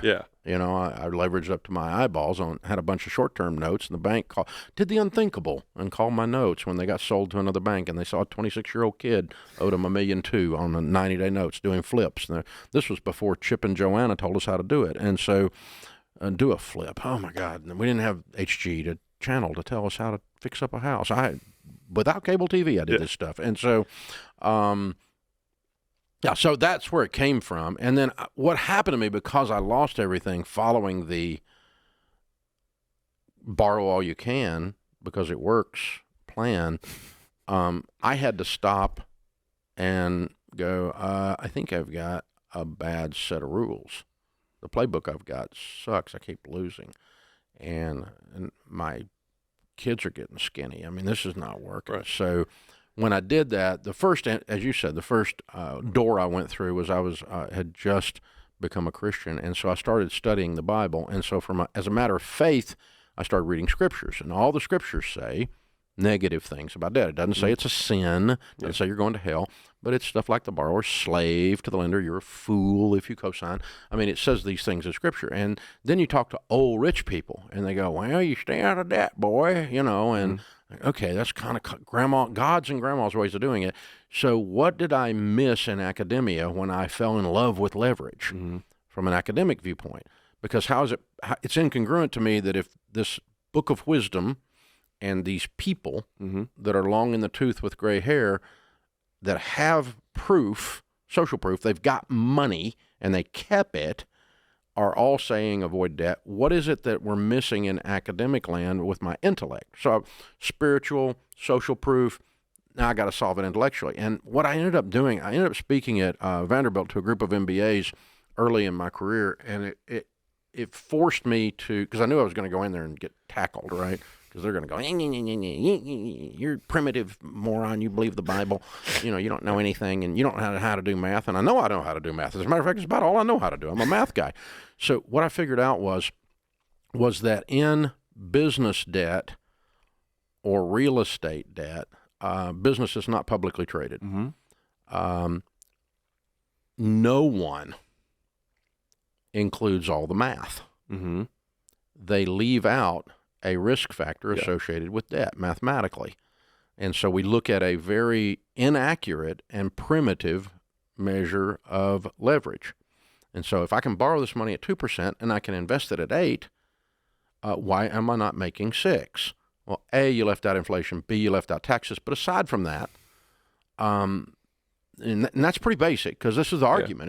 broke. Yeah. I leveraged up to my eyeballs had a bunch of short-term notes, and the bank did the unthinkable and called my notes when they got sold to another bank, and they saw a 26-year-old kid owed them $1.2 million on the 90-day notes doing flips. Now, this was before Chip and Joanna told us how to do it, and so do a flip. Oh my God! And we didn't have HG to channel to tell us how to fix up a house. Without cable TV, I did this stuff, and so. Yeah, so that's where it came from. And then what happened to me, because I lost everything following the borrow all you can because it works plan, I had to stop and go, I think I've got a bad set of rules. The playbook I've got sucks. I keep losing. And my kids are getting skinny. I mean, this is not working. Right. So when I did that, the first, as you said, the first door I went through was had just become a Christian, and so I started studying the Bible. And so, as a matter of faith, I started reading scriptures, and all the scriptures say negative things about debt. It doesn't say it's a sin. It doesn't say you're going to hell, but it's stuff like the borrower's slave to the lender. You're a fool if you cosign. I mean, it says these things in Scripture. And then you talk to old rich people, and they go, well, you stay out of debt, boy, and okay, that's kind of God's and Grandma's ways of doing it. So what did I miss in academia when I fell in love with leverage from an academic viewpoint? Because it's incongruent to me that if this book of wisdom and these people that are long in the tooth with gray hair that have proof, social proof, they've got money and they kept it, are all saying avoid debt. What is it that we're missing in academic land with my intellect? So spiritual, social proof, now I got to solve it intellectually. And what I ended up doing, I ended up speaking at Vanderbilt to a group of MBAs early in my career, and it forced me to, because I knew I was going to go in there and get tackled, right? Because they're going to go, you're primitive moron, you believe the Bible, you don't know anything, and you don't know how to do math. And I know how to do math. As a matter of fact, it's about all I know how to do. I'm a math guy. So what I figured out was that in business debt or real estate debt, business is not publicly traded. No one includes all the math. They leave out a risk factor associated with debt mathematically. And so we look at a very inaccurate and primitive measure of leverage. And so if I can borrow this money at 2% and I can invest it at 8%, why am I not making 6%? Well, A, you left out inflation, B, you left out taxes. But aside from that, and that's pretty basic, because this is the argument.